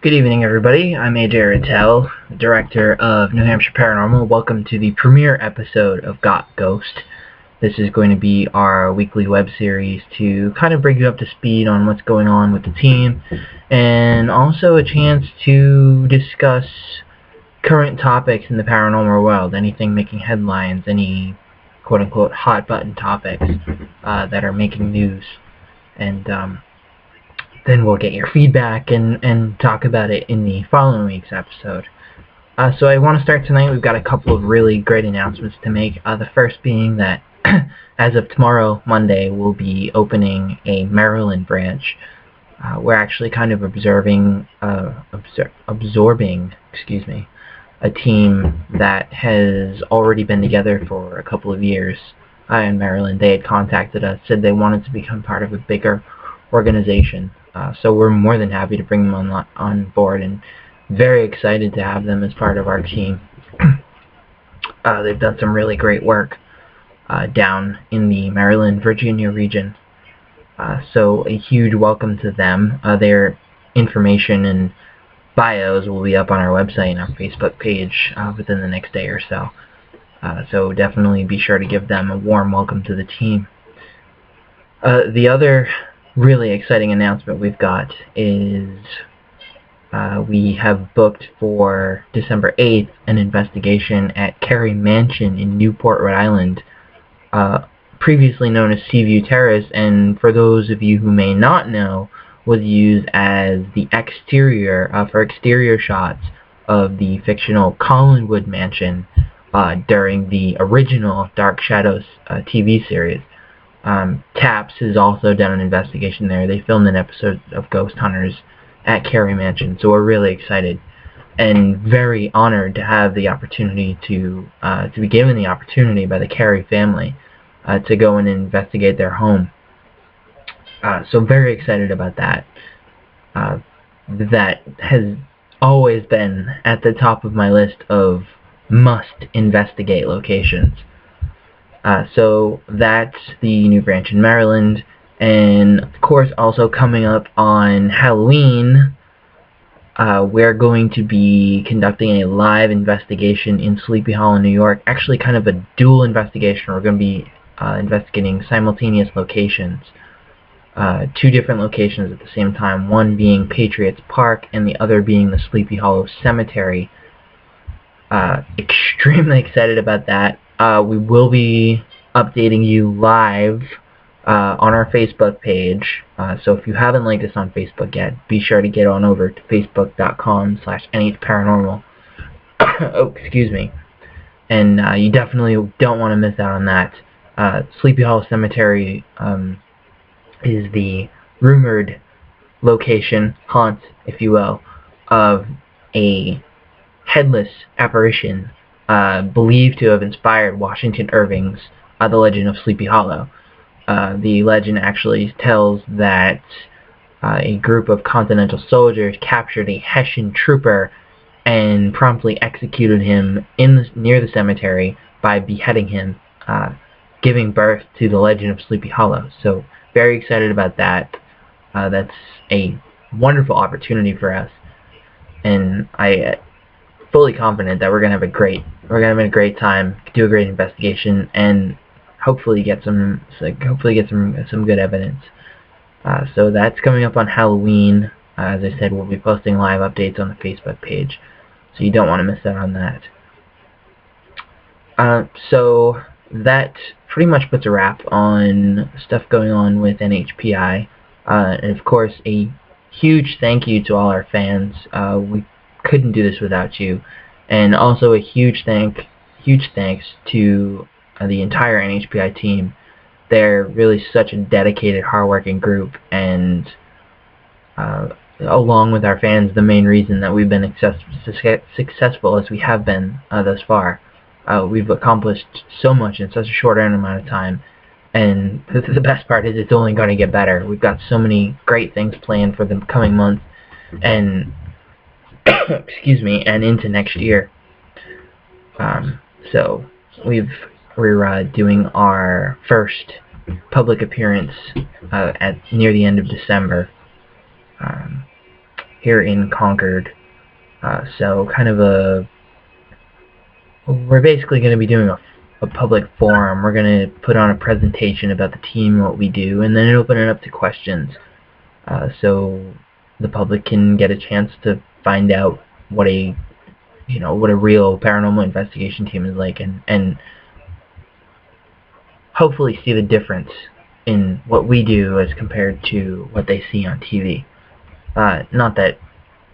Good evening, everybody. I'm AJ Rattel, Director of New Hampshire Paranormal. Welcome to the premiere episode of Got Ghost. This is going to be our weekly web series to kind of bring you up to speed on what's going on with the team, and also a chance to discuss current topics in the paranormal world, anything making headlines, any quote-unquote hot-button topics that are making news. And then we'll get your feedback and talk about it in the following week's episode. So I want to start tonight. We've got a couple of really great announcements to make. The first being that as of tomorrow, Monday, we'll be opening a Maryland branch. We're actually kind of absorbing a team that has already been together for a couple of years in Maryland. They had contacted us, said they wanted to become part of a bigger organization. So we're more than happy to bring them on board, and very excited to have them as part of our team. They've done some really great work down in the Maryland, Virginia region. So a huge welcome to them. Their information and bios will be up on our website and our Facebook page within the next day or so. So definitely be sure to give them a warm welcome to the team. The other really exciting announcement we've got is we have booked for December 8th an investigation at Carey Mansion in Newport, Rhode Island, previously known as Seaview Terrace, and for those of you who may not know, was used as the exterior for exterior shots of the fictional Collinwood Mansion during the original Dark Shadows TV series. TAPS has also done an investigation there. They filmed an episode of Ghost Hunters at Carey Mansion, so we're really excited and very honored to have the opportunity to be given the opportunity by the Carey family to go in and investigate their home. So very excited about that. That has always been at the top of my list of must investigate locations. So that's the new branch in Maryland, and of course also coming up on Halloween, we're going to be conducting a live investigation in Sleepy Hollow, New York. Actually kind of a dual investigation. We're going to be investigating simultaneous locations, two different locations at the same time, one being Patriots Park and the other being the Sleepy Hollow Cemetery. Extremely excited about that. We will be updating you live on our Facebook page. So if you haven't liked us on Facebook yet, be sure to get on over to facebook.com/nhparanormal. Oh, excuse me. And you definitely don't want to miss out on that. Sleepy Hollow Cemetery is the rumored location, haunt, if you will, of a headless apparition believed to have inspired Washington Irving's The Legend of Sleepy Hollow. The legend actually tells that a group of Continental soldiers captured a Hessian trooper and promptly executed him near the cemetery by beheading him, giving birth to the Legend of Sleepy Hollow. So very excited about that. That's a wonderful opportunity for us, and I fully confident that we're gonna have a great time, do a great investigation, and hopefully get some good evidence. So that's coming up on Halloween. As I said, we'll be posting live updates on the Facebook page, so you don't want to miss out on that. So that pretty much puts a wrap on stuff going on with NHPI, and of course a huge thank you to all our fans. We couldn't do this without you, and also a huge thanks to the entire NHPI team. They're really such a dedicated, hardworking group, and along with our fans, the main reason that we've been successful as we have been thus far. We've accomplished so much in such a short amount of time, and the best part is it's only going to get better. We've got so many great things planned for the coming months, and excuse me, and into next year. So we're doing our first public appearance near the end of December. here in Concord. So kind of we're basically going to be doing a public forum. We're going to put on a presentation about the team and what we do, and then open it up to questions. So the public can get a chance to find out what a real paranormal investigation team is like, and hopefully see the difference in what we do as compared to what they see on TV. Not that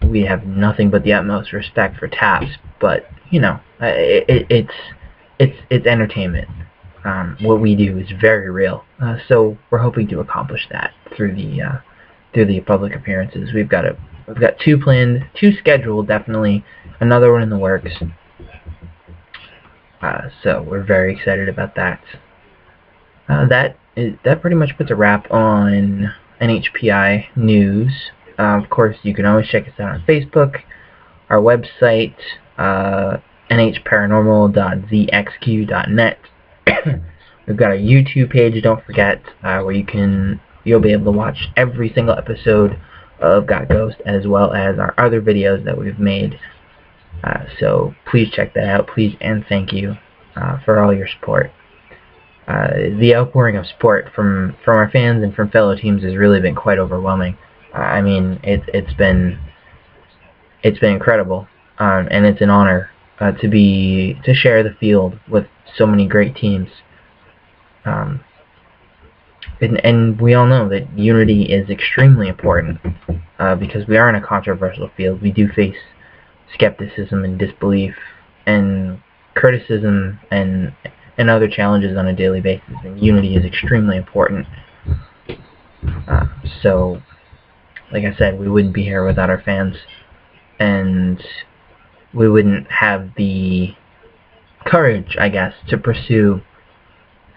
we have nothing but the utmost respect for TAPS, but it's entertainment. What we do is very real, so we're hoping to accomplish that through the public appearances. We've got 2 planned, 2 scheduled, definitely another one in the works. So we're very excited about that. That pretty much puts a wrap on NHPI news. Of course, you can always check us out on Facebook, our website, nhparanormal.zxq.net. We've got a YouTube page, don't forget, where you'll be able to watch every single episode of Got Ghost, as well as our other videos that we've made. So please check that out, please, and thank you for all your support. The outpouring of support from our fans and from fellow teams has really been quite overwhelming. I mean, it's been incredible, and it's an honor to share the field with so many great teams. And we all know that unity is extremely important, because we are in a controversial field. We do face skepticism and disbelief and criticism and other challenges on a daily basis, and unity is extremely important. So, like I said, we wouldn't be here without our fans, and we wouldn't have the courage, I guess, to pursue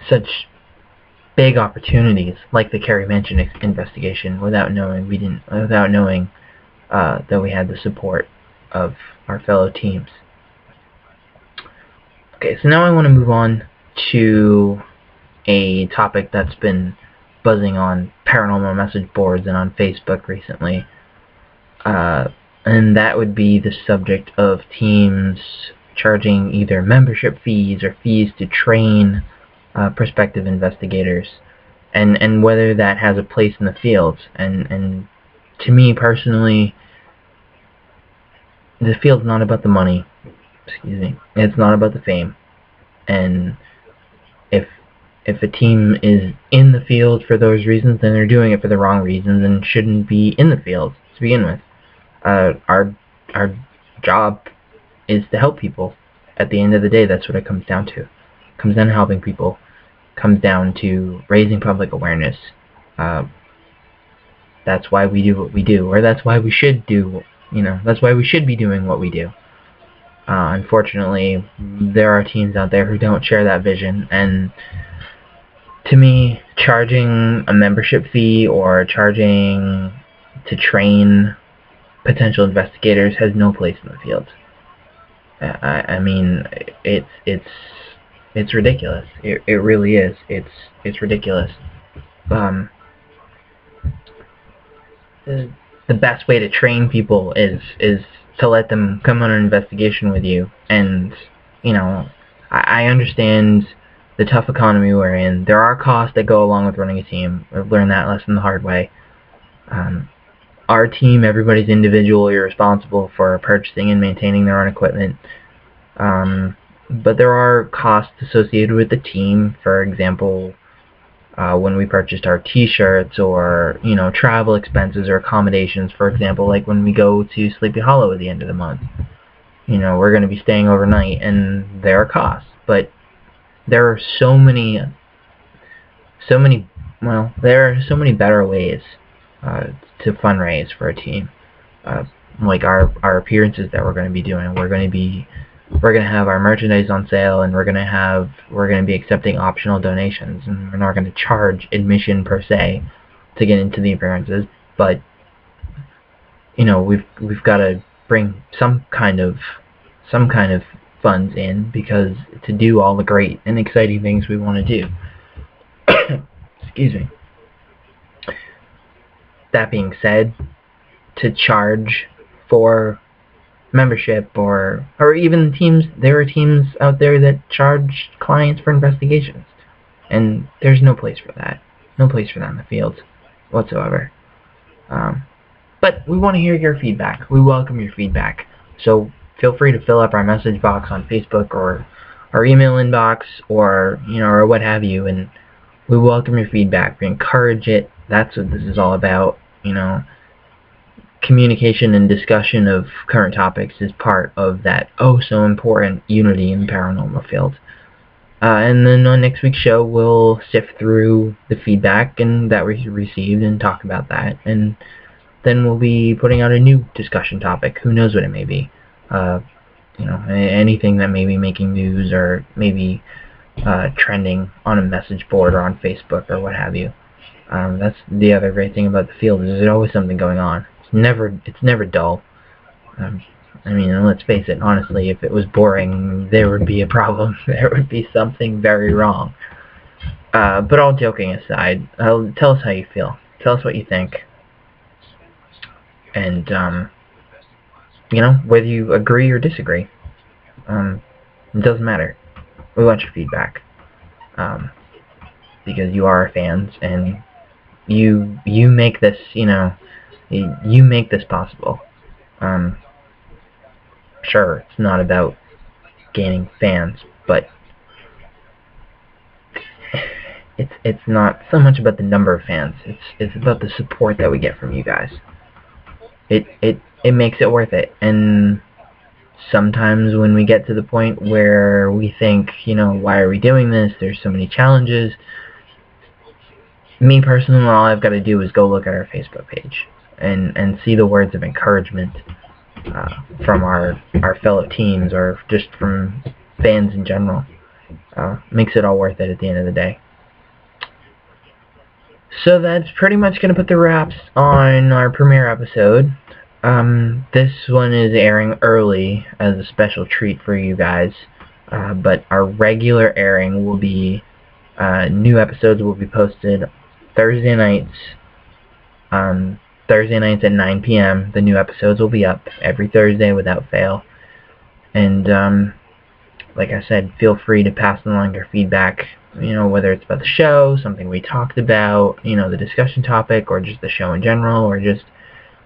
such big opportunities like the Carrie Mansion investigation without knowing that we had the support of our fellow teams. Okay, so now I want to move on to a topic that's been buzzing on paranormal message boards and on Facebook recently, and that would be the subject of teams charging either membership fees or fees to train prospective investigators, and whether that has a place in the field. And to me personally, the field's not about the money. It's not about the fame. And if a team is in the field for those reasons, then they're doing it for the wrong reasons and shouldn't be in the field to begin with. Our job is to help people. At the end of the day, that's what it comes down to. It comes down to helping people. It comes down to raising public awareness. That's why we do what we do, or that's why we should do. That's why we should be doing what we do. Unfortunately, there are teams out there who don't share that vision, and to me, charging a membership fee or charging to train potential investigators has no place in the field. I mean, it's ridiculous. It really is. It's ridiculous. The best way to train people is to let them come on an investigation with you. And I understand the tough economy we're in. There are costs that go along with running a team. I've learned that lesson the hard way. Our team, everybody's individually responsible for purchasing and maintaining their own equipment. But there are costs associated with the team. For example, when we purchased our t-shirts, or travel expenses or accommodations. For example, like when we go to Sleepy Hollow at the end of the month, we're going to be staying overnight, and there are costs. But there are so many better ways to fundraise for a team, like our appearances that we're going to be doing. We're going to have our merchandise on sale, and we're going to be accepting optional donations, and we're not going to charge admission per se to get into the appearances. But we've got to bring some kind of funds in, because to do all the great and exciting things we want to do. Excuse me. That being said, to charge for membership, or even teams. There are teams out there that charge clients for investigations, and there's no place for that. No place for that in the field whatsoever. But we want to hear your feedback. We welcome your feedback. So feel free to fill up our message box on Facebook or our email inbox, or or what have you, and we welcome your feedback. We encourage it. That's what this is all about. Communication and discussion of current topics is part of that so important unity in the paranormal field. And then on next week's show, we'll sift through the feedback that we received and talk about that. And then we'll be putting out a new discussion topic. Who knows what it may be? Anything that may be making news, or maybe trending on a message board or on Facebook or what have you. That's the other great thing about the field, is there's always something going on. It's never dull. Let's face it, honestly, if it was boring, there would be a problem. There would be something very wrong. But all joking aside, tell us how you feel. Tell us what you think. And, whether you agree or disagree. It doesn't matter. We want your feedback. Because you are our fans, and you make this, you make this possible. Sure, it's not about gaining fans, but it's not so much about the number of fans. It's about the support that we get from you guys. It makes it worth it. And sometimes when we get to the point where we think, why are we doing this? There's so many challenges. Me personally, all I've got to do is go look at our Facebook page and see the words of encouragement from our fellow teams, or just from fans in general. Makes it all worth it at the end of the day. So that's pretty much going to put the wraps on our premiere episode. This one is airing early as a special treat for you guys, but our regular airing will be, new episodes will be posted Thursday nights. Thursday nights at 9 p.m. The new episodes will be up every Thursday without fail. And like I said, feel free to pass along your feedback, whether it's about the show, something we talked about, the discussion topic, or just the show in general, or just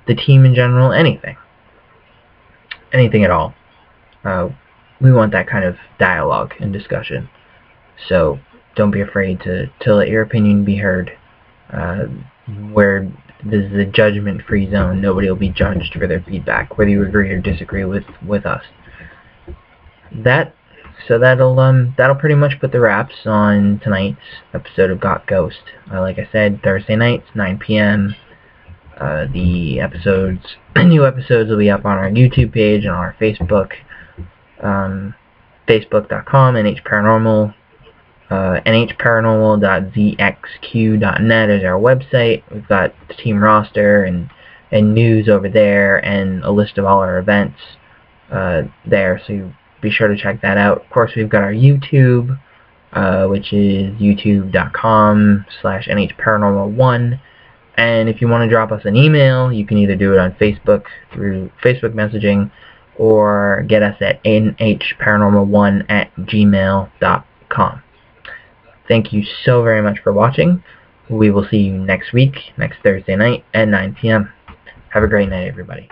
the team in general, anything at all. We want that kind of dialogue and discussion. So don't be afraid to let your opinion be heard. Where this is a judgment-free zone, nobody will be judged for their feedback, whether you agree or disagree with us. So that'll pretty much put the wraps on tonight's episode of Got Ghost. Like I said, Thursday nights, 9 p.m. The new episodes will be up on our YouTube page and on our Facebook, facebook.com, NHParanormal, nhparanormal.zxq.net is our website. We've got the team roster and news over there, and a list of all our events there, so be sure to check that out. Of course, we've got our YouTube, which is youtube.com/nhparanormal1. And if you want to drop us an email, you can either do it on Facebook through Facebook messaging, or get us at nhparanormal1@gmail.com. Thank you so very much for watching. We will see you next week, next Thursday night at 9 p.m. Have a great night, everybody.